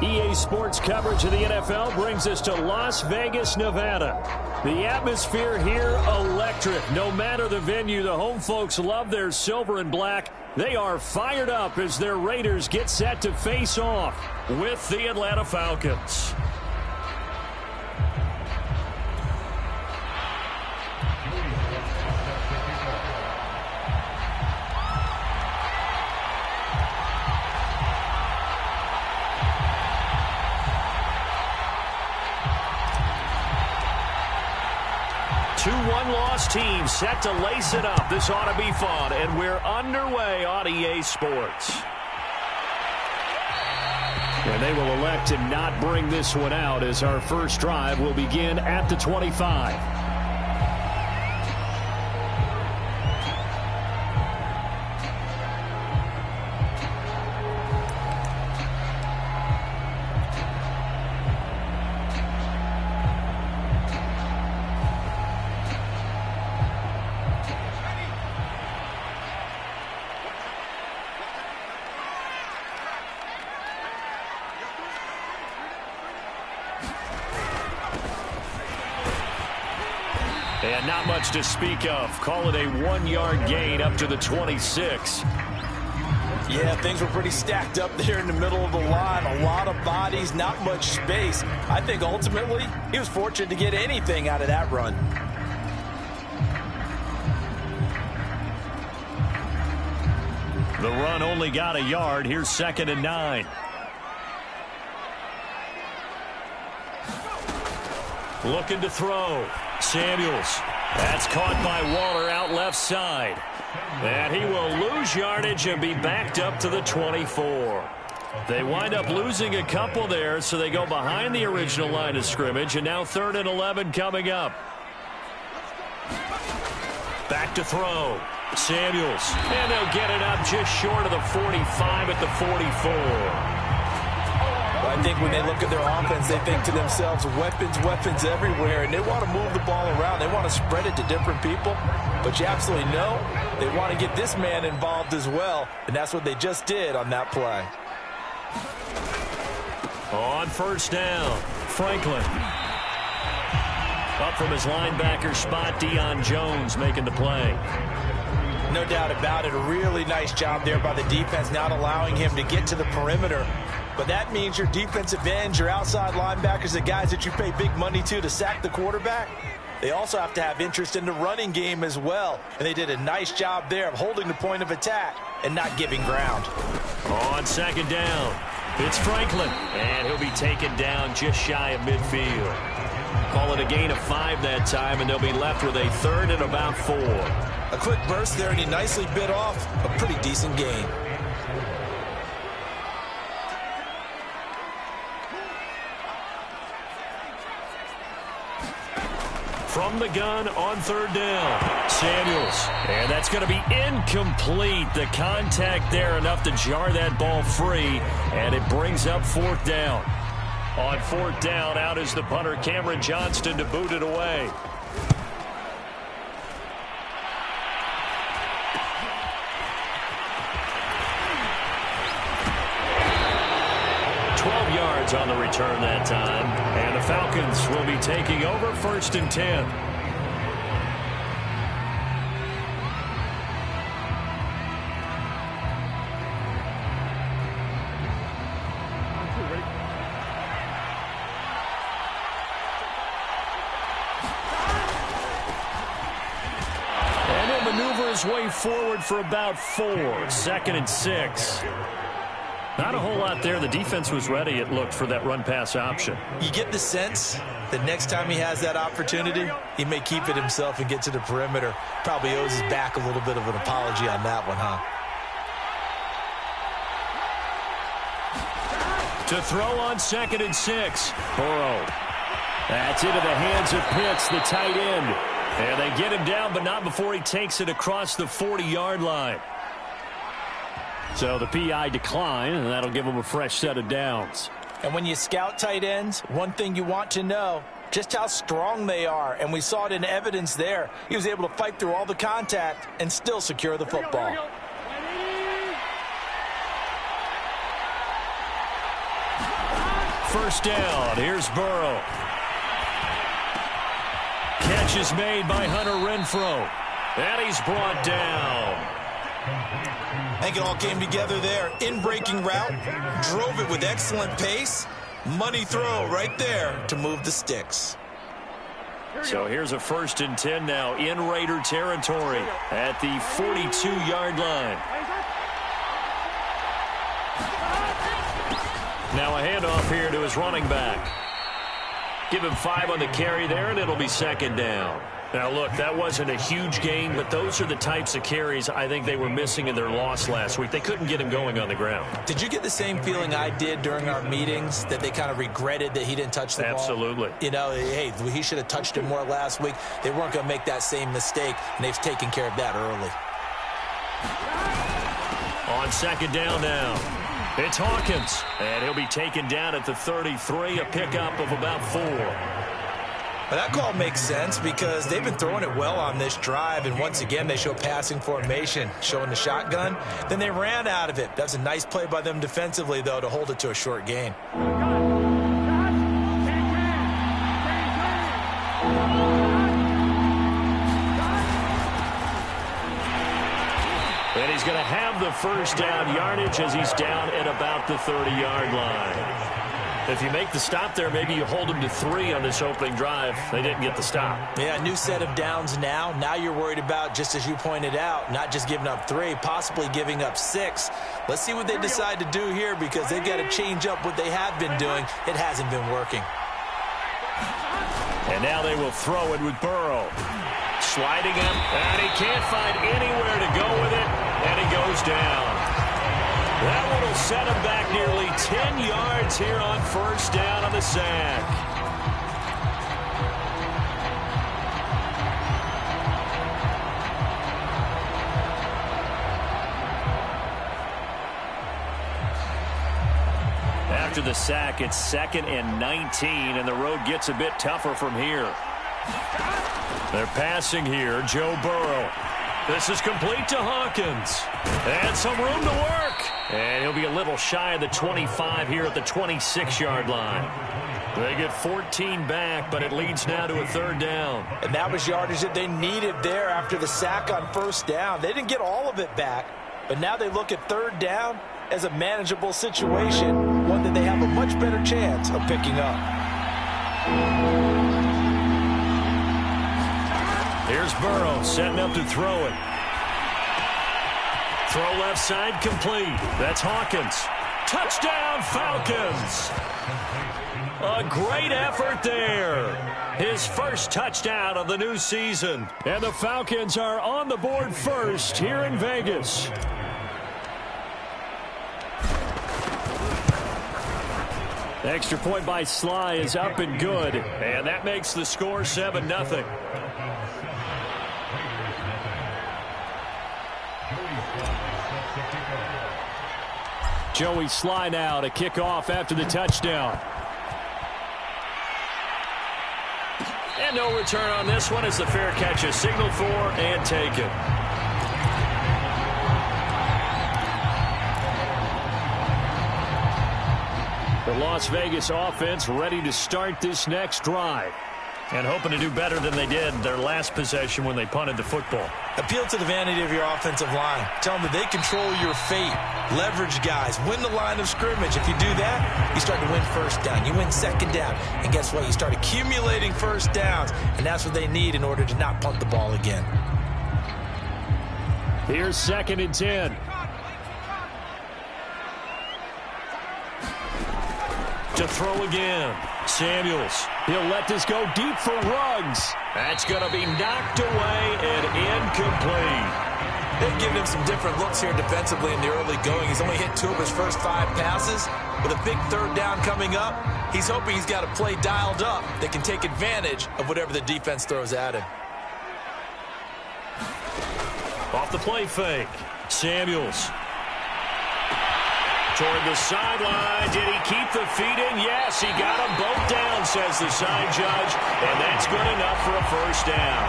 EA Sports coverage of the NFL brings us to Las Vegas, Nevada. The atmosphere here, electric. No matter the venue, the home folks love their silver and black. They are fired up as their Raiders get set to face off with the Atlanta Falcons. Two one-loss teams set to lace it up. This ought to be fun, and we're underway on EA Sports. And they will elect to not bring this one out as our first drive will begin at the 25. And not much to speak of. Call it a 1-yard gain up to the 26. Yeah, things were pretty stacked up there in the middle of the line. A lot of bodies, not much space. I think ultimately he was fortunate to get anything out of that run. The run only got a yard. Here's 2nd and 9. Looking to throw. Samuels. That's caught by Waller out left side. And he will lose yardage and be backed up to the 24. They wind up losing a couple there, so they go behind the original line of scrimmage, and now 3rd and 11 coming up. Back to throw. Samuels. And they'll get it up just short of the 45 at the 44. I think when they look at their offense, they think to themselves, weapons, weapons everywhere, and they want to move the ball around. They want to spread it to different people, but you absolutely know they want to get this man involved as well, and that's what they just did on that play. On 1st down, Franklin. Up from his linebacker spot, Deion Jones making the play. No doubt about it. A really nice job there by the defense, not allowing him to get to the perimeter. But that means your defensive ends, your outside linebackers, the guys that you pay big money to sack the quarterback, they also have to have interest in the running game as well. And they did a nice job there of holding the point of attack and not giving ground. On 2nd down, it's Franklin. And he'll be taken down just shy of midfield. Call it a gain of 5 that time, and they'll be left with a 3rd and about 4. A quick burst there, and he nicely bit off a pretty decent gain. From the gun on 3rd down, Samuels. And that's going to be incomplete. The contact there enough to jar that ball free, and it brings up 4th down. On 4th down, out is the punter, Cameron Johnston, to boot it away. On the return that time, and the Falcons will be taking over 1st and 10. And he'll maneuver his way forward for about 4. 2nd and 6. Not a whole lot there. The defense was ready, it looked, for that run-pass option. You get the sense that next time he has that opportunity, he may keep it himself and get to the perimeter. Probably owes his back a little bit of an apology on that one, huh? To throw on 2nd and 6. Burrow. That's into the hands of Pitts, the tight end. And they get him down, but not before he takes it across the 40-yard line. So the PI decline, and that'll give them a fresh set of downs. And when you scout tight ends, one thing you want to know, just how strong they are. And we saw it in evidence there. He was able to fight through all the contact and still secure the football. first down. Here's Burrow. Catch is made by Hunter Renfrow. And he's brought down. I think it all came together there. In-breaking route, drove it with excellent pace. Money throw right there to move the sticks. So here's a 1st and 10 now in Raider territory at the 42-yard line. Now a handoff here to his running back. Give him 5 on the carry there, and it'll be 2nd down. Now, look, that wasn't a huge gain, but those are the types of carries I think they were missing in their loss last week. They couldn't get him going on the ground. Did you get the same feeling I did during our meetings, that they kind of regretted that he didn't touch the ball? Absolutely. You know, hey, he should have touched it more last week. They weren't going to make that same mistake, and they've taken care of that early. On 2nd down now, it's Hawkins, and he'll be taken down at the 33, a pickup of about 4. Well, that call makes sense because they've been throwing it well on this drive, and once again they show passing formation, showing the shotgun. Then they ran out of it. That's a nice play by them defensively, though, to hold it to a short gain. And he's going to have the 1st down yardage as he's down at about the 30-yard line. If you make the stop there, maybe you hold them to 3 on this opening drive. They didn't get the stop. Yeah, new set of downs now. Now you're worried about, just as you pointed out, not just giving up 3, possibly giving up 6. Let's see what they decide to do here because they've got to change up what they have been doing. It hasn't been working. And now they will throw it with Burrow. Sliding him, and he can't find anywhere to go with it, and he goes down. That one will set him back nearly 10 yards here on 1st down on the sack. After the sack, it's 2nd and 19, and the road gets a bit tougher from here. They're passing here, Joe Burrow. This is complete to Hawkins. And some room to work. And he'll be a little shy of the 25 here at the 26-yard line. They get 14 back, but it leads now to a 3rd down. And that was yardage that they needed there after the sack on 1st down. They didn't get all of it back, but now they look at 3rd down as a manageable situation, one that they have a much better chance of picking up. Here's Burrow setting up to throw it. Throw left side complete. That's Hawkins. Touchdown, Falcons. A great effort there. His 1st touchdown of the new season. And the Falcons are on the board first here in Vegas. Extra point by Sly is up and good. And that makes the score 7-0. Joey Sly now to kick off after the touchdown. And no return on this one as the fair catch is signaled for and taken. The Las Vegas offense ready to start this next drive. And hoping to do better than they did their last possession when they punted the football. Appeal to the vanity of your offensive line. Tell them that they control your fate. Leverage guys. Win the line of scrimmage. If you do that, you start to win 1st down. You win 2nd down. And guess what? You start accumulating 1st downs. And that's what they need in order to not punt the ball again. Here's 2nd and 10. To throw again. Samuels. He'll let this go deep for Ruggs. That's going to be knocked away and incomplete. They've given him some different looks here defensively in the early going. He's only hit 2 of his first 5 passes. With a big 3rd down coming up, he's hoping he's got a play dialed up that can take advantage of whatever the defense throws at him. Off the play fake. Samuels. Toward the sideline. Did he keep the feet in? Yes, he got them both down, says the side judge. And that's good enough for a 1st down.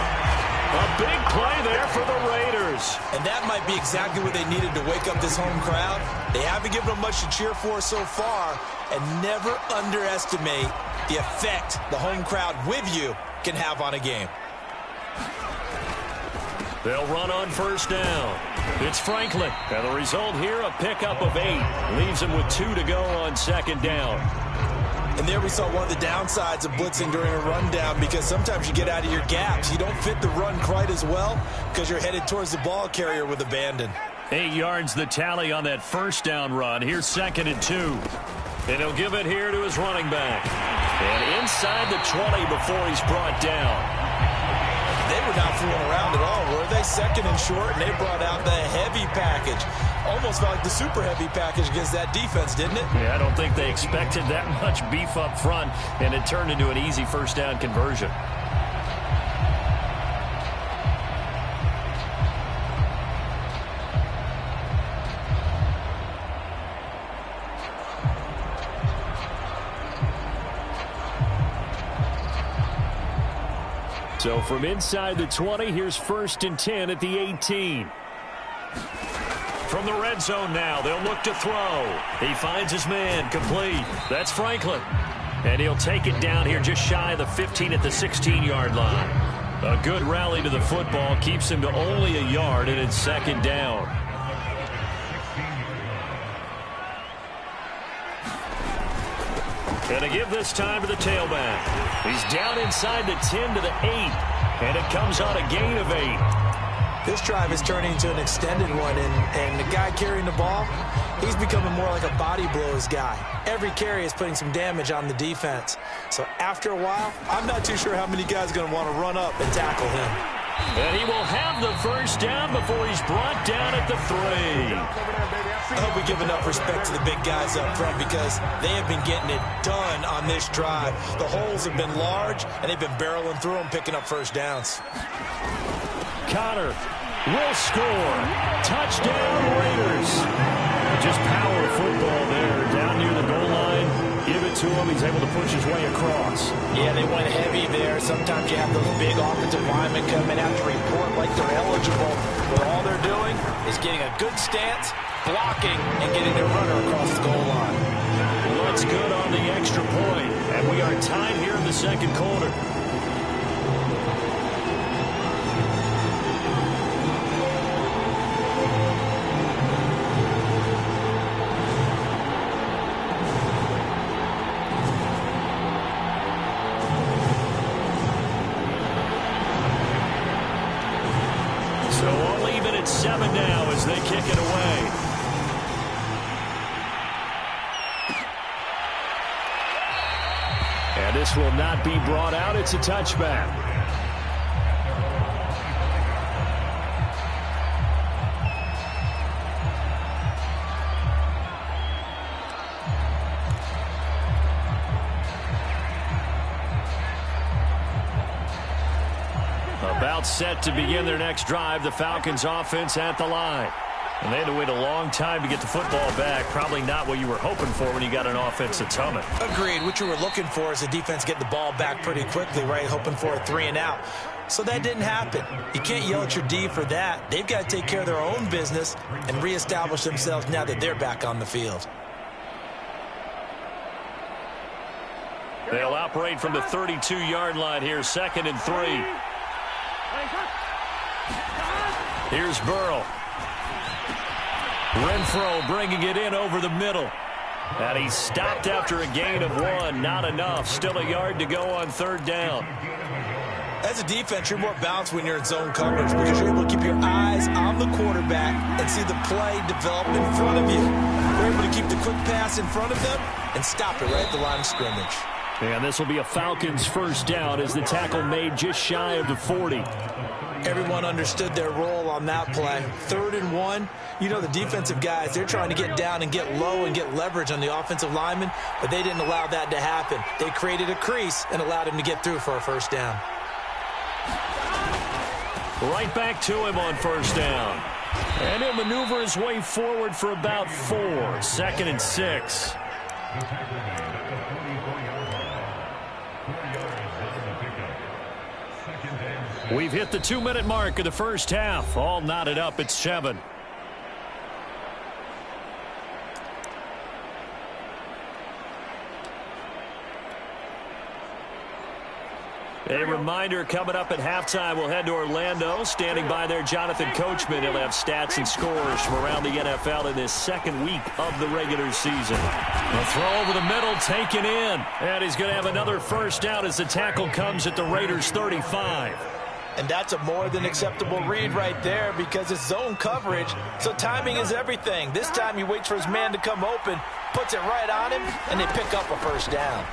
A big play there for the Raiders. And that might be exactly what they needed to wake up this home crowd. They haven't given them much to cheer for so far, and never underestimate the effect the home crowd with you can have on a game. They'll run on first down. It's Franklin. And the result here, a pickup of 8. Leaves him with 2 to go on second down. And there we saw one of the downsides of blitzing during a rundown, because sometimes you get out of your gaps. You don't fit the run quite as well because you're headed towards the ball carrier with abandon. 8 yards the tally on that first down run. Here's 2nd and 2. And he'll give it here to his running back. And inside the 20 before he's brought down. They were not fooling around at all, were they? 2nd and short, and they brought out the heavy package. Almost felt like the super heavy package against that defense, didn't it? Yeah, I don't think they expected that much beef up front, and it turned into an easy first down conversion. So from inside the 20, here's 1st and 10 at the 18. From the red zone now, they'll look to throw. He finds his man, complete. That's Franklin. And he'll take it down here just shy of the 15 at the 16-yard line. A good rally to the football keeps him to only a yard, and it's 2nd down. And to give this time to the tailback. He's down inside the 10 to the 8. And it comes on a gain of 8. This drive is turning into an extended one, and the guy carrying the ball, he's becoming more like a body blows guy. Every carry is putting some damage on the defense. So after a while, I'm not too sure how many guys are going to want to run up and tackle him. And he will have the first down before he's brought down at the 3. I hope we give enough respect to the big guys up front, because they have been getting it done on this drive. The holes have been large, and they've been barreling through them, picking up first downs. Connor will score. Touchdown, Raiders. Just power football there. Down near the goal line. Give it to him. He's able to push his way across. Yeah, they went heavy there. Sometimes you have those big offensive linemen come in, have to report like they're eligible. But all they're doing is getting a good stance, blocking, and getting their runner across the goal line. Looks good on the extra point. And we are tied here in the second quarter. So all even at 7 now as they kick it away. And this will not be brought out. It's a touchback. About set to begin their next drive, the Falcons offense at the line. And they had to wait a long time to get the football back. Probably not what you were hoping for when you got an offense that's humming. Agreed. What you were looking for is the defense getting the ball back pretty quickly, right? Hoping for a 3 and out. So that didn't happen. You can't yell at your D for that. They've got to take care of their own business and reestablish themselves now that they're back on the field. They'll operate from the 32-yard line here, 2nd and 3. Here's Burrow. Renfro bringing it in over the middle. And he's stopped after a gain of 1. Not enough. Still a yard to go on 3rd down. As a defense, you're more balanced when you're in zone coverage, because you're able to keep your eyes on the quarterback and see the play develop in front of you. You're able to keep the quick pass in front of them and stop it right at the line of scrimmage. And this will be a Falcons first down as the tackle made just shy of the 40. Everyone understood their role on that play. 3rd and 1. You know, the defensive guys, they're trying to get down and get low and get leverage on the offensive lineman, but they didn't allow that to happen. They created a crease and allowed him to get through for a first down. Right back to him on first down. And he'll maneuver his way forward for about 4. 2nd and 6. We've hit the 2-minute mark of the first half. All knotted up at 7. A reminder, coming up at halftime, we'll head to Orlando. Standing by there, Jonathan Coachman. He'll have stats and scores from around the NFL in this second week of the regular season. A throw over the middle, taken in. And he's going to have another first down as the tackle comes at the Raiders' 35. And that's a more than acceptable read right there because it's zone coverage, so timing is everything. This time he waits for his man to come open, puts it right on him, and they pick up a first down.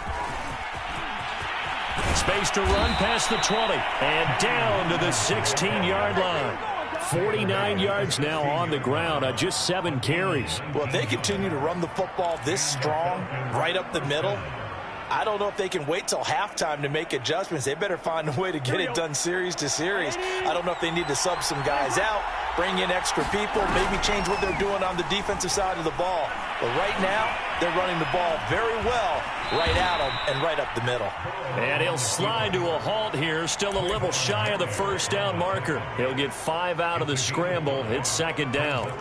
Space to run past the 20 and down to the 16-yard line. 49 yards now on the ground on just 7 carries. Well, if they continue to run the football this strong, right up the middle, I don't know if they can wait till halftime to make adjustments. They better find a way to get it done series to series. I don't know if they need to sub some guys out, bring in extra people, maybe change what they're doing on the defensive side of the ball. But right now, they're running the ball very well right at them and right up the middle. And he'll slide to a halt here, still a little shy of the first down marker. He'll get 5 out of the scramble. It's second down.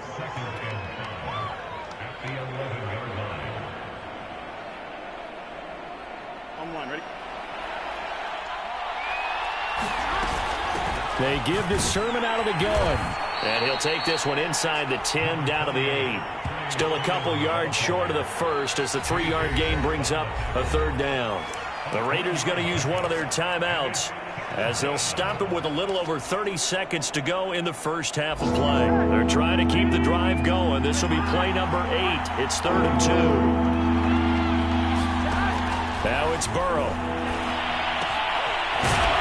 They give to Sermon out of the gun. And he'll take this one inside the 10, down to the 8. Still a couple yards short of the first as the 3-yard gain brings up a third down. The Raiders going to use one of their timeouts as they'll stop it with a little over 30 seconds to go in the first half of play. They're trying to keep the drive going. This will be play number 8. It's 3rd and 2. Now it's Burrow.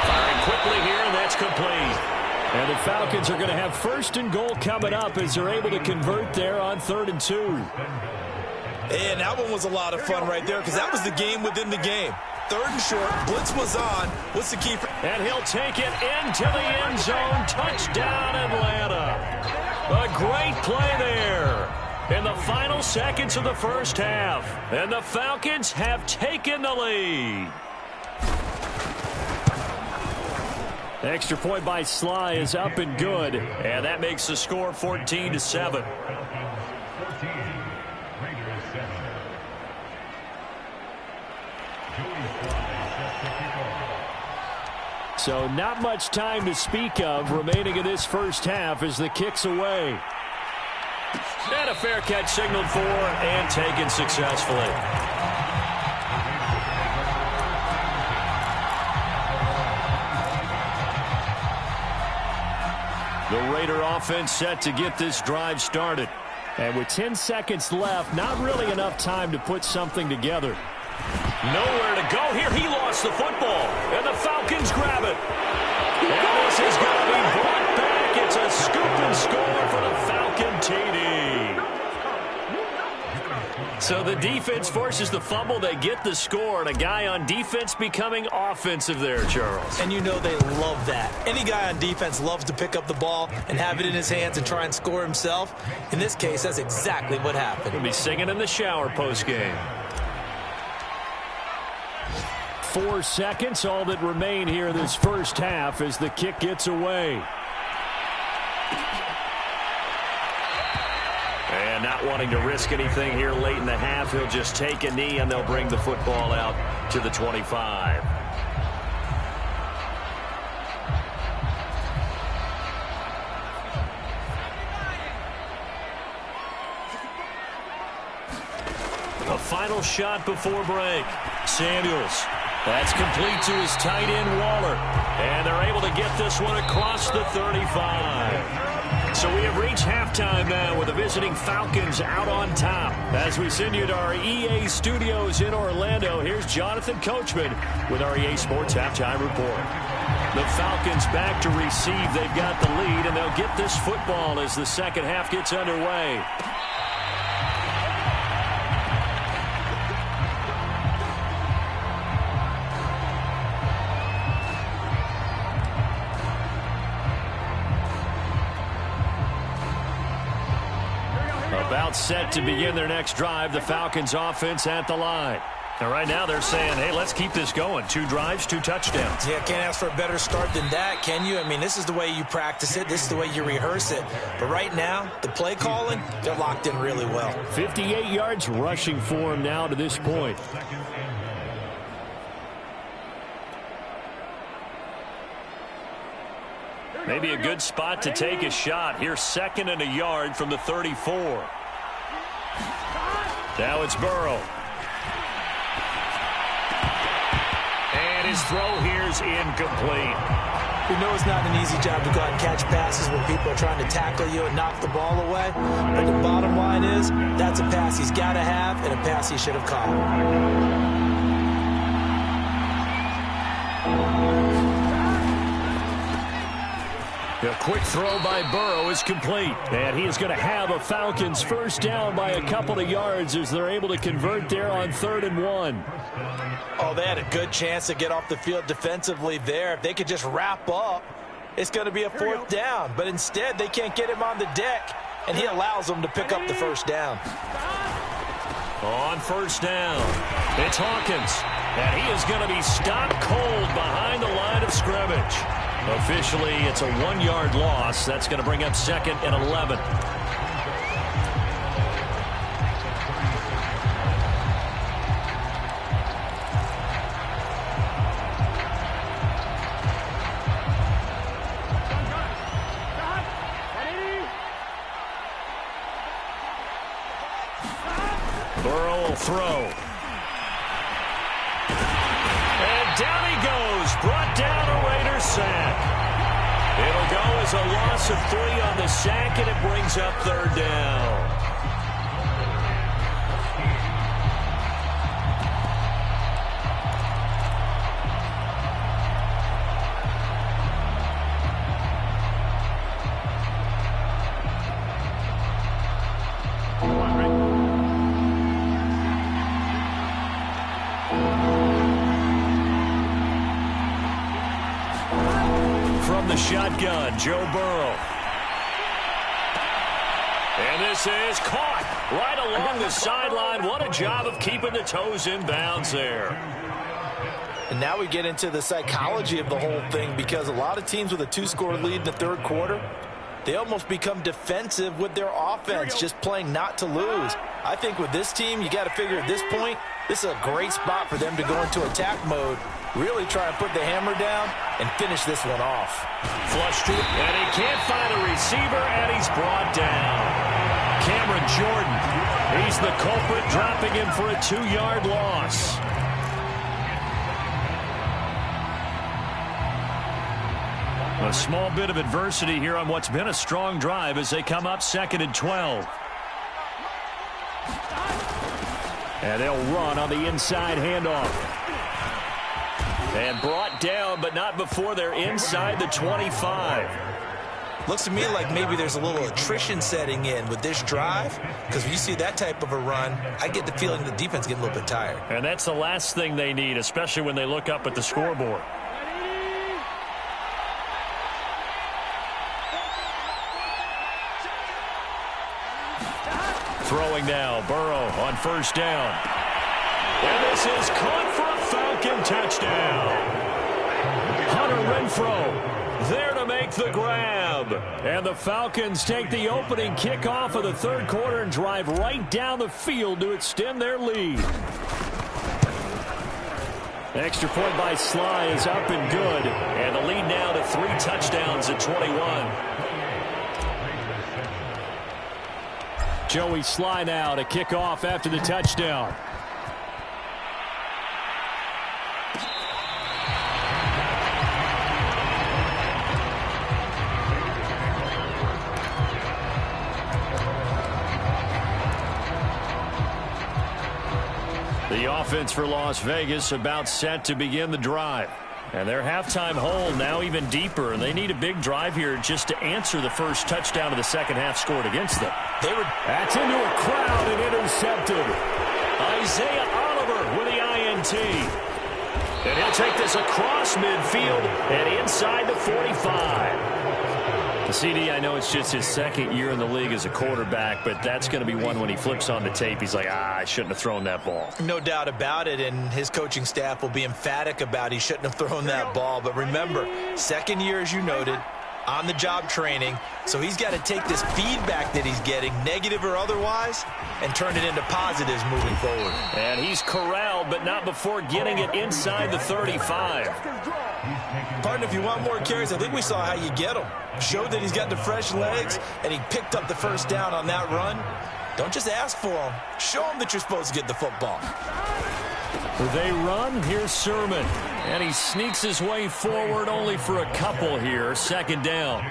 Firing quickly here, and that's complete. And the Falcons are going to have 1st and goal coming up as they're able to convert there on 3rd and 2. And that one was a lot of fun right there because that was the game within the game. 3rd and short, blitz was on. What's the key? And he'll take it into the end zone. Touchdown, Atlanta. A great play there in the final seconds of the first half. And the Falcons have taken the lead. Extra point by Sly is up and good. And that makes the score 14-7. So not much time to speak of remaining in this first half as the kick's away. And a fair catch signaled for and taken successfully. The Raider offense set to get this drive started. And with 10 seconds left, not really enough time to put something together. Nowhere to go here. He lost the football. And the Falcons grab it. And this is going to be brought back. It's a scoop and score for the Falcon TD. So the defense forces the fumble. They get the score. And a guy on defense becoming offensive there, Charles. And you know they love that. Any guy on defense loves to pick up the ball and have it in his hands and try and score himself. In this case, that's exactly what happened. He'll be singing in the shower post-game. 4 seconds, all that remain here in this first half as the kick gets away. And not wanting to risk anything here late in the half, he'll just take a knee and they'll bring the football out to the 25. A final shot before break. Samuels. That's complete to his tight end, Waller. And they're able to get this one across the 35. So we have reached halftime now with the visiting Falcons out on top. As we send you to our EA studios in Orlando, here's Jonathan Coachman with our EA Sports Halftime Report. The Falcons back to receive. They've got the lead, and they'll get this football as the second half gets underway. About set to begin their next drive. The Falcons offense at the line. And right now they're saying, hey, let's keep this going. 2 drives, 2 touchdowns. Yeah, can't ask for a better start than that, can you? I mean, this is the way you practice it. This is the way you rehearse it. But right now, the play calling, they're locked in really well. 58 yards rushing for him now to this point. Maybe a good spot to take a shot. Here's 2nd and a yard from the 34. Now it's Burrow. And his throw here's incomplete. You know it's not an easy job to go out and catch passes when people are trying to tackle you and knock the ball away. But the bottom line is, that's a pass he's got to have and a pass he should have caught. A quick throw by Burrow is complete. And he is going to have a Falcons first down by a couple of yards as they're able to convert there on 3rd and 1. Oh, they had a good chance to get off the field defensively there. If they could just wrap up, it's going to be a 4th down. But instead, they can't get him on the deck, and he allows them to pick up the first down. On first down, it's Hawkins. And he is going to be stopped cold behind the line of scrimmage. Officially, it's a 1-yard loss. That's going to bring up 2nd and 11. Burrow will throw. And down he goes. Brought down a Raiders sack. It'll go as a loss of 3 on the sack, and it brings up 3rd down. Shotgun, Joe Burrow. And this is caught right along the sideline. What a job of keeping the toes in bounds there. And now we get into the psychology of the whole thing, because a lot of teams with a 2-score lead in the 3rd quarter, they almost become defensive with their offense, just playing not to lose. I think with this team, you got to figure at this point, this is a great spot for them to go into attack mode, really try and put the hammer down and finish this one off. Flush to it, and he can't find a receiver, and he's brought down. Cameron Jordan, he's the culprit, dropping him for a 2-yard loss. A small bit of adversity here on what's been a strong drive as they come up 2nd and 12. And they'll run on the inside handoff. And brought down, but not before they're inside the 25. Looks to me like maybe there's a little attrition setting in with this drive, because when you see that type of a run, I get the feeling the defense getting a little bit tired. And that's the last thing they need, especially when they look up at the scoreboard. Throwing now, Burrow on first down. And this is caught for a Falcon touchdown. Hunter Renfrow there to make the grab. And the Falcons take the opening kickoff of the 3rd quarter and drive right down the field to extend their lead. Extra point by Sly is up and good. And the lead now to 3 touchdowns at 21. Joey Sly now to kick off after the touchdown. The offense for Las Vegas about set to begin the drive. And their halftime hole now even deeper, and they need a big drive here just to answer the first touchdown of the second half scored against them. That's into a crowd and intercepted. Isaiah Oliver with the INT. And he'll take this across midfield and inside the 45. CD, I know it's just his second year in the league as a quarterback, but that's going to be one when he flips on the tape, he's like, I shouldn't have thrown that ball. No doubt about it, and his coaching staff will be emphatic about he shouldn't have thrown that ball. But remember, second year, as you noted, on-the-job training, so he's got to take this feedback that he's getting, negative or otherwise, and turn it into positives moving forward. And he's corralled, but not before getting it inside the 35. Partner, if you want more carries, I think we saw how you get them. Showed that he's got the fresh legs, and he picked up the first down on that run. Don't just ask for them. Show them that you're supposed to get the football. They run. Here's Sermon. And he sneaks his way forward only for a couple here. Second down.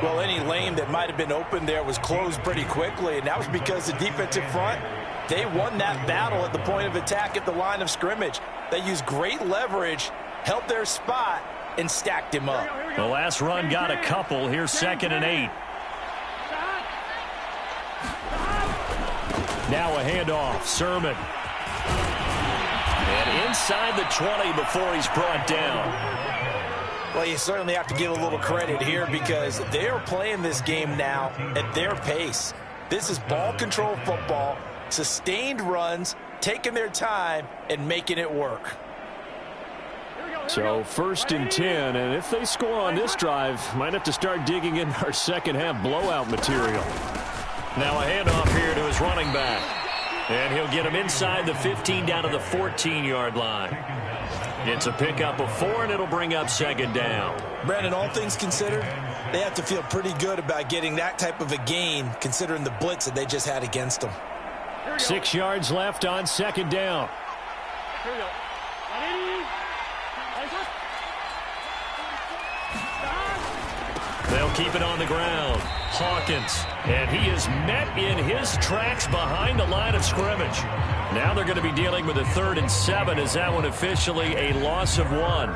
Well, any lane that might have been open there was closed pretty quickly, and that was because the defensive front, they won that battle at the point of attack at the line of scrimmage. They used great leverage, held their spot, and stacked him up. The last run got a couple. Here's 2nd and 8. Now a handoff. Sermon. And inside the 20 before he's brought down. Well, you certainly have to give a little credit here because they are playing this game now at their pace. This is ball control football, sustained runs, taking their time, and making it work. So 1st and 10, and if they score on this drive, might have to start digging in our second half blowout material. Now a handoff here to his running back. And he'll get him inside the 15 down to the 14-yard line. It's a pickup of 4, and it'll bring up 2nd down. Brandon, all things considered, they have to feel pretty good about getting that type of a gain considering the blitz that they just had against them. 6 yards left on 2nd down. They'll keep it on the ground. Hawkins. And he is met in his tracks behind the line of scrimmage. Now they're going to be dealing with a 3rd and 7 as that one officially a loss of 1.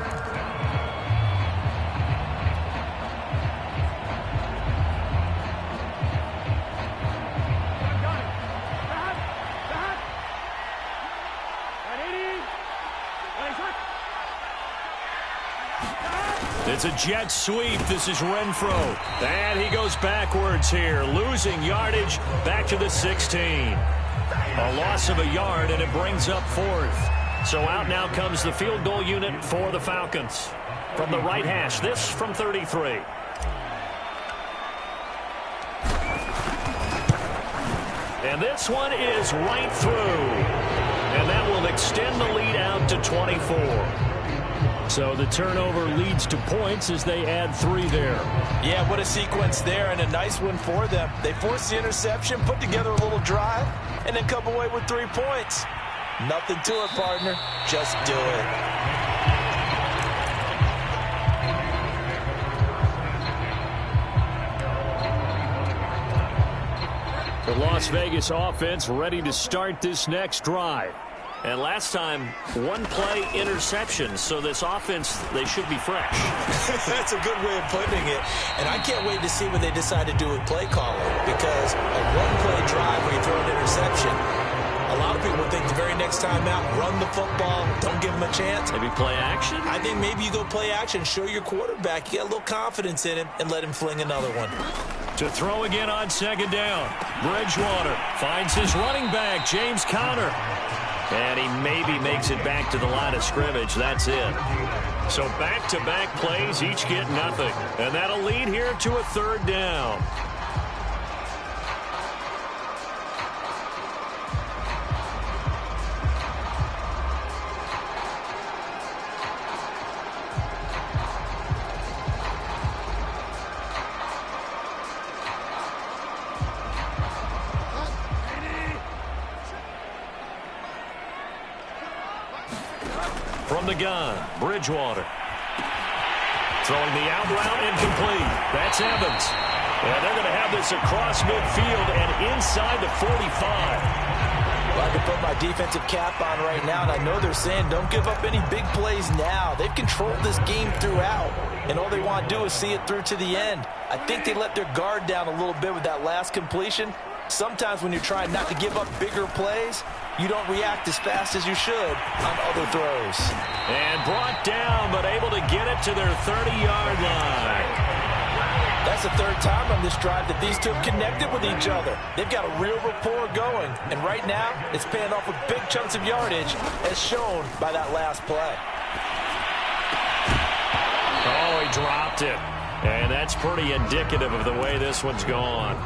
It's a jet sweep. This is Renfro. And he goes backwards here, losing yardage back to the 16. A loss of a yard, and it brings up 4th. So out now comes the field goal unit for the Falcons. From the right hash, this from 33. And this one is right through. And that will extend the lead out to 24. So the turnover leads to points as they add 3 there. Yeah, what a sequence there, and a nice one for them. They forced the interception, put together a little drive, and then come away with 3 points. Nothing to it, partner. Just do it. The Las Vegas offense ready to start this next drive. And last time, 1-play interception. So this offense, they should be fresh. That's a good way of putting it. And I can't wait to see what they decide to do with play calling. Because a 1-play drive where you throw an interception, a lot of people think the very next time out, run the football, don't give them a chance. Maybe play action? I think maybe you go play action, show your quarterback, you get a little confidence in him, and let him fling another one. To throw again on 2nd down. Bridgewater finds his running back, James Conner. And he maybe makes it back to the line of scrimmage. That's it. So back-to-back plays, each get nothing. And that'll lead here to a 3rd down. From the gun, Bridgewater. Throwing the out route incomplete. That's Evans. And they're going to have this across midfield and inside the 45. Well, I can put my defensive cap on right now, and I know they're saying don't give up any big plays now. They've controlled this game throughout, and all they want to do is see it through to the end. I think they let their guard down a little bit with that last completion. Sometimes when you're trying not to give up bigger plays, you don't react as fast as you should on other throws. And brought down, but able to get it to their 30-yard line. That's the third time on this drive that these two have connected with each other. They've got a real rapport going, and right now it's paying off with big chunks of yardage, as shown by that last play. Oh, he dropped it, and that's pretty indicative of the way this one's gone.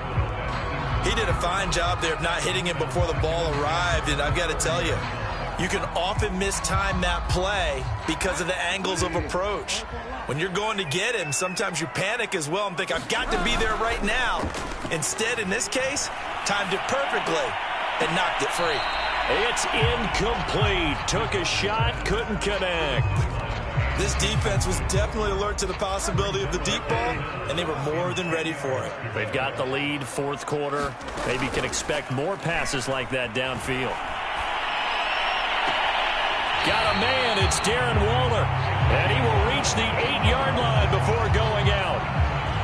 He did a fine job there of not hitting him before the ball arrived, and I've got to tell you, you can often mistime that play because of the angles of approach. When you're going to get him, sometimes you panic as well and think, I've got to be there right now. Instead, in this case, timed it perfectly and knocked it free. It's incomplete. Took a shot, couldn't connect. This defense was definitely alert to the possibility of the deep ball, and they were more than ready for it. They've got the lead, fourth quarter. Maybe can expect more passes like that downfield. Got a man, it's Darren Waller. And he will reach the 8-yard line before going out.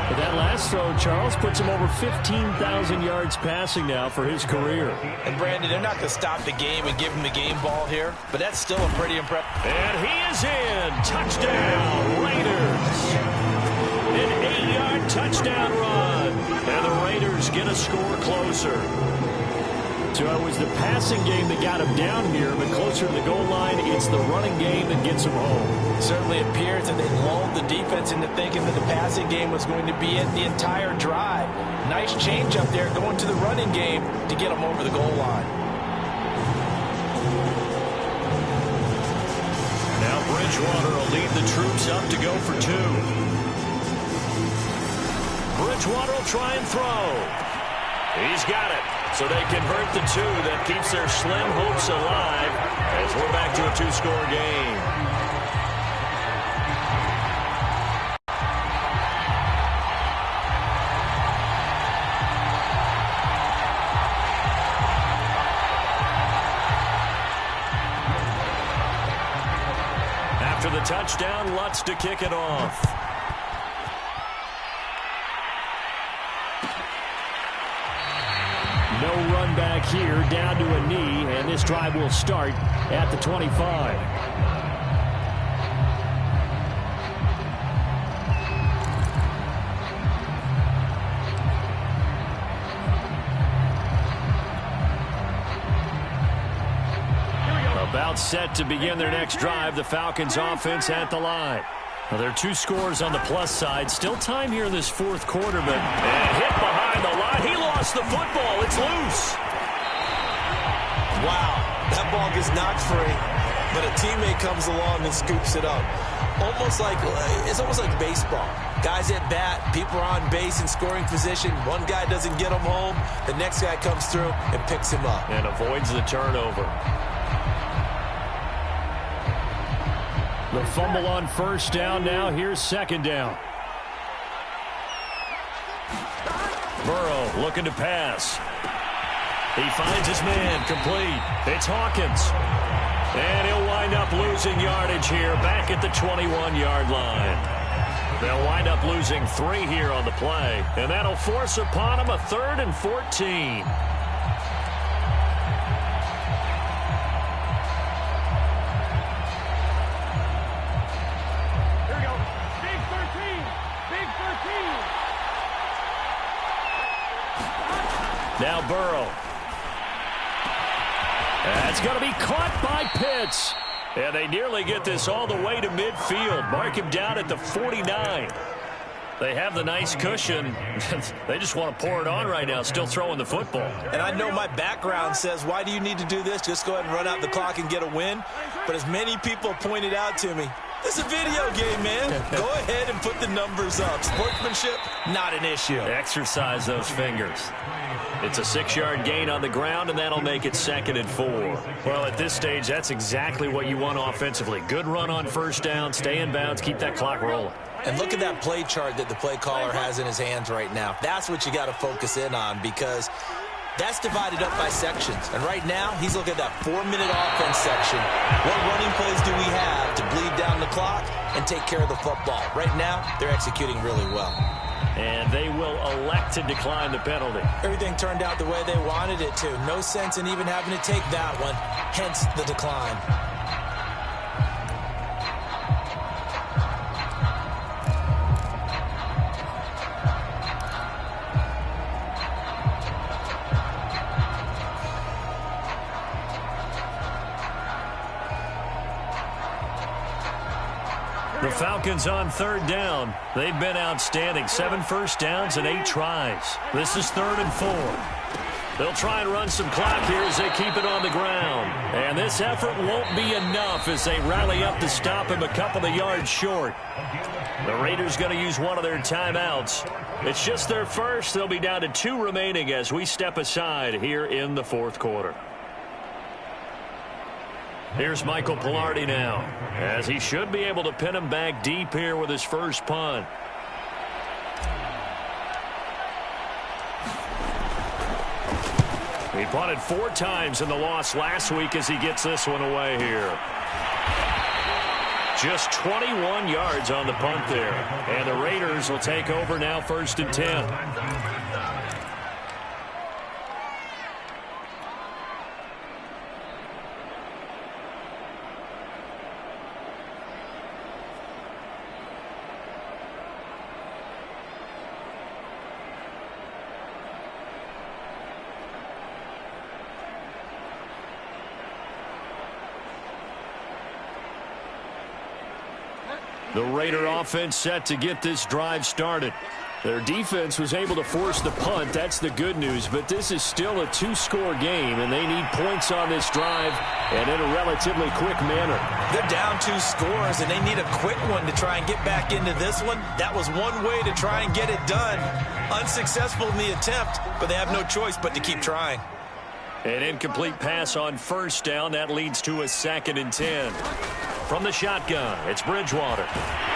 But that last throw, Charles, puts him over 15,000 yards passing now for his career. And, Brandon, they're not going to stop the game and give him the game ball here, but that's still a pretty impressive. And he is in. Touchdown, Raiders. An 8-yard touchdown run. And the Raiders get a score closer. So it was the passing game that got him down here, but closer to the goal line, it's the running game that gets him home. It certainly appears that they lulled the defense into thinking that the passing game was going to be it the entire drive. Nice change up there going to the running game to get him over the goal line. Now Bridgewater will lead the troops up to go for two. Bridgewater will try and throw. He's got it. So they convert the two. That keeps their slim hopes alive as we're back to a two-score game. After the touchdown, Lutz to kick it off. No run back here, down to a knee, and this drive will start at the 25. About set to begin their next drive, the Falcons offense at the line. Well, there are two scores on the plus side. Still time here in this fourth quarter, but hit behind the line. He lost the football. It's loose. Wow, that ball gets knocked free, but a teammate comes along and scoops it up. It's almost like baseball. Guys at bat, people are on base in scoring position. One guy doesn't get him home. The next guy comes through and picks him up. And avoids the turnover. The fumble on first down. Now here's second down. Burrow looking to pass. He finds his man complete. It's Hawkins. And he'll wind up losing yardage here back at the 21-yard line. They'll wind up losing 3 here on the play. And that'll force upon him a 3rd and 14. Now Burrow. That's going to be caught by Pitts. And they nearly get this all the way to midfield. Mark him down at the 49. They have the nice cushion. They just want to pour it on right now, still throwing the football. And I know my background says, why do you need to do this? Just go ahead and run out the clock and get a win. But as many people pointed out to me, this is a video game, man. Go ahead and put the numbers up. Sportsmanship, not an issue. Exercise those fingers. It's a 6-yard gain on the ground, and that'll make it 2nd and 4. Well, at this stage, that's exactly what you want offensively. Good run on first down, stay in bounds, keep that clock rolling. And look at that play chart that the play caller has in his hands right now. That's what you got to focus in on, because that's divided up by sections. And right now, he's looking at that 4-minute offense section. What running plays do we have to bleed down the clock and take care of the football? Right now, they're executing really well. And they will elect to decline the penalty. Everything turned out the way they wanted it to. No sense in even having to take that one, hence the decline. The Falcons on third down. They've been outstanding. 7 first downs and 8 tries. This is 3rd and 4. They'll try and run some clock here as they keep it on the ground. And this effort won't be enough as they rally up to stop him a couple of yards short. The Raiders going to use one of their timeouts. It's just their first. They'll be down to 2 remaining as we step aside here in the 4th quarter. Here's Michael Pilardi now, as he should be able to pin him back deep here with his first punt. He punted 4 times in the loss last week as he gets this one away here. Just 21 yards on the punt there. And the Raiders will take over now 1st and 10. The Raider offense set to get this drive started. Their defense was able to force the punt. That's the good news. But this is still a 2-score game, and they need points on this drive and in a relatively quick manner. They're down 2 scores, and they need a quick one to try and get back into this one. That was one way to try and get it done. Unsuccessful in the attempt, but they have no choice but to keep trying. An incomplete pass on 1st down. That leads to a 2nd and 10. From the shotgun, it's Bridgewater.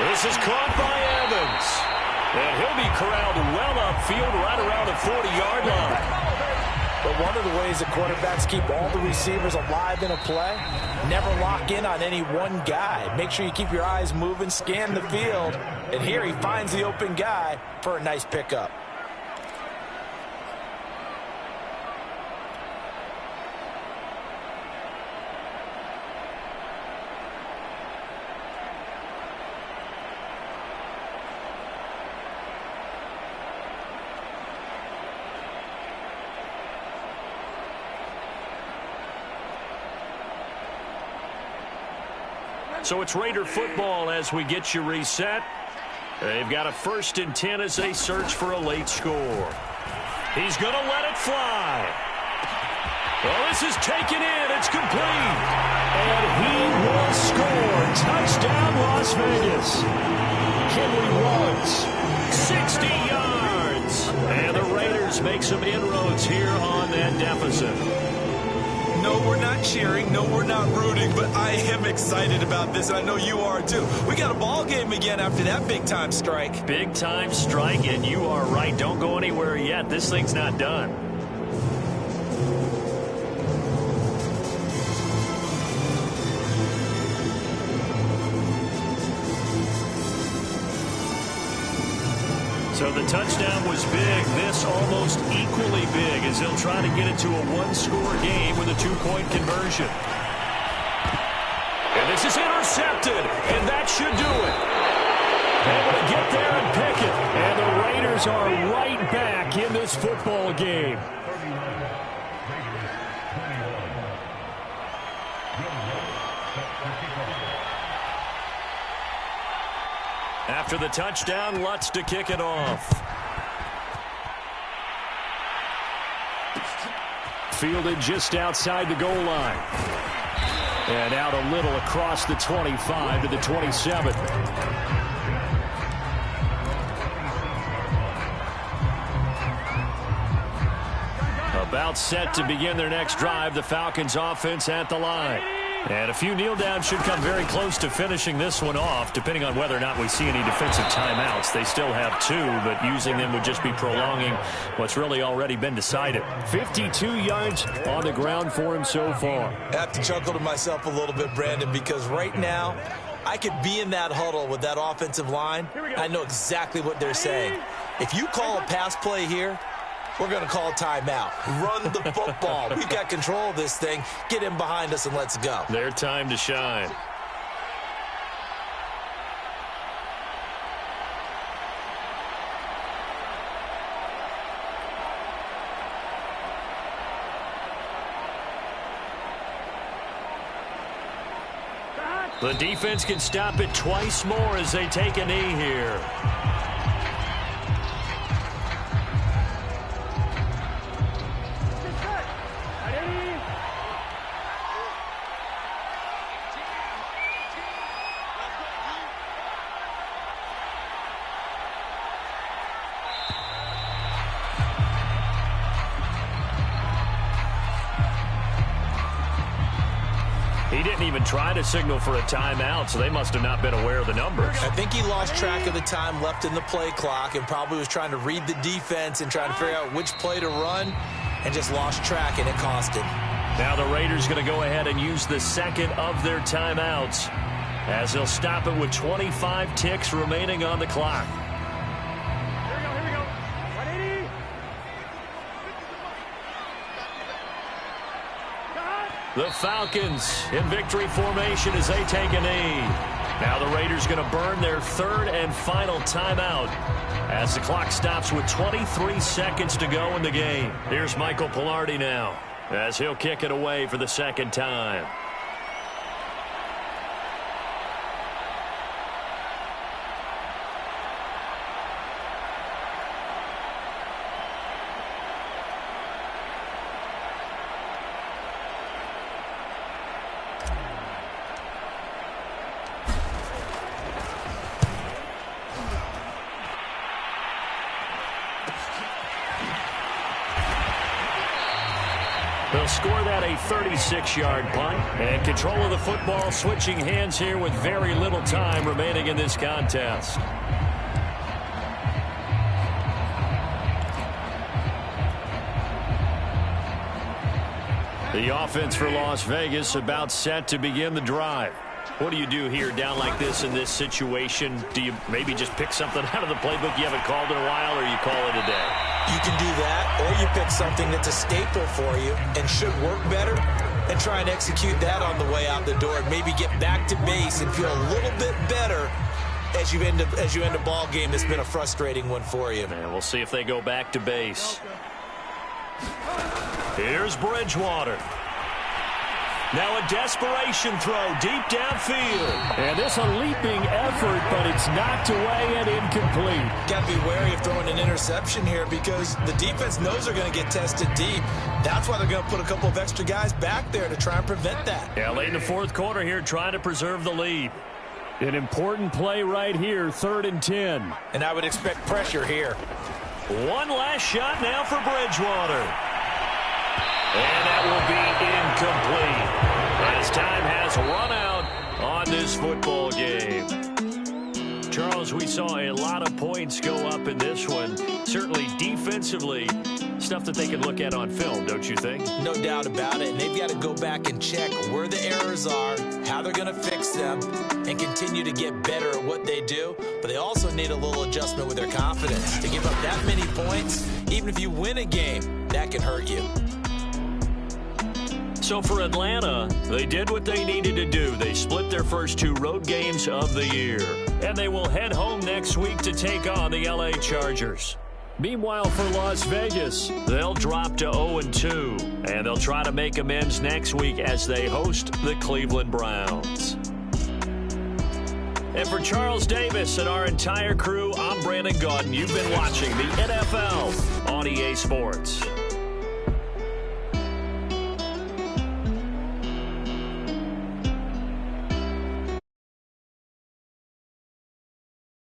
This is caught by Evans. And he'll be corralled well upfield right around the 40-yard line. But one of the ways that quarterbacks keep all the receivers alive in a play, never lock in on any one guy. Make sure you keep your eyes moving, scan the field. And here he finds the open guy for a nice pickup. So it's Raider football as we get you reset. They've got a 1st and 10 as they search for a late score. He's going to let it fly. Well, this is taken in. It's complete. And he will score. Touchdown, Las Vegas. Henry runs 60 yards. And the Raiders make some inroads here on that deficit. No, we're not cheering. No, we're not rooting. But I am excited about this, and I know you are too. We got a ball game again after that big-time strike. Big-time strike, and you are right. Don't go anywhere yet. This thing's not done. So the touchdown was big. This almost equally big as they'll try to get it to a 1-score game with a 2-point conversion. And this is intercepted, and that should do it. Able to get there and pick it. And the Raiders are right back in this football game. After the touchdown, Lutz to kick it off. Fielded just outside the goal line. And out a little across the 25 to the 27. About set to begin their next drive. The Falcons offense at the line. And a few kneel downs should come very close to finishing this one off, depending on whether or not we see any defensive timeouts. They still have 2, but using them would just be prolonging what's really already been decided. 52 yards on the ground for him so far. I have to chuckle to myself a little bit, Brandon, because right now I could be in that huddle with that offensive line. I know exactly what they're saying. If you call a pass play here, we're going to call a timeout. Run the football. We've got control of this thing. Get him behind us and let's go. Their time to shine. The defense can stop it twice more as they take a knee here. He didn't even try to signal for a timeout, so they must have not been aware of the numbers. I think he lost track of the time left in the play clock and probably was trying to read the defense and trying to figure out which play to run and just lost track, and it cost him. Now the Raiders going to go ahead and use the second of their timeouts as they'll stop it with 25 ticks remaining on the clock. Here we go. 180. The Falcons in victory formation as they take a knee. Now the Raiders going to burn their third and final timeout as the clock stops with 23 seconds to go in the game. Here's Michael Pilardi now as he'll kick it away for the second time. They'll score that a 36-yard punt. And control of the football switching hands here with very little time remaining in this contest. The offense for Las Vegas about set to begin the drive. What do you do here down like this in this situation? Do you maybe just pick something out of the playbook you haven't called in a while, or you call it a day? You can do that, or you pick something that's a staple for you and should work better and try and execute that on the way out the door and maybe get back to base and feel a little bit better as you end a ball game that's been a frustrating one for you. And we'll see if they go back to base. Here's Bridgewater. Now a desperation throw deep downfield. And this a leaping effort, but it's knocked away and incomplete. Got to be wary of throwing an interception here because the defense knows they're going to get tested deep. That's why they're going to put a couple of extra guys back there to try and prevent that. Yeah, late in the fourth quarter here, trying to preserve the lead. An important play right here, 3rd and 10. And I would expect pressure here. One last shot now for Bridgewater. And that will be incomplete as time has run out on this football game. Charles, we saw a lot of points go up in this one. Certainly defensively, stuff that they can look at on film, don't you think? No doubt about it. And they've got to go back and check where the errors are, how they're going to fix them, and continue to get better at what they do. But they also need a little adjustment with their confidence. To give up that many points, even if you win a game, that can hurt you. So for Atlanta, they did what they needed to do. They split their first 2 road games of the year. And they will head home next week to take on the LA Chargers. Meanwhile, for Las Vegas, they'll drop to 0-2. And they'll try to make amends next week as they host the Cleveland Browns. And for Charles Davis and our entire crew, I'm Brandon Gaudin. You've been watching the NFL on EA Sports.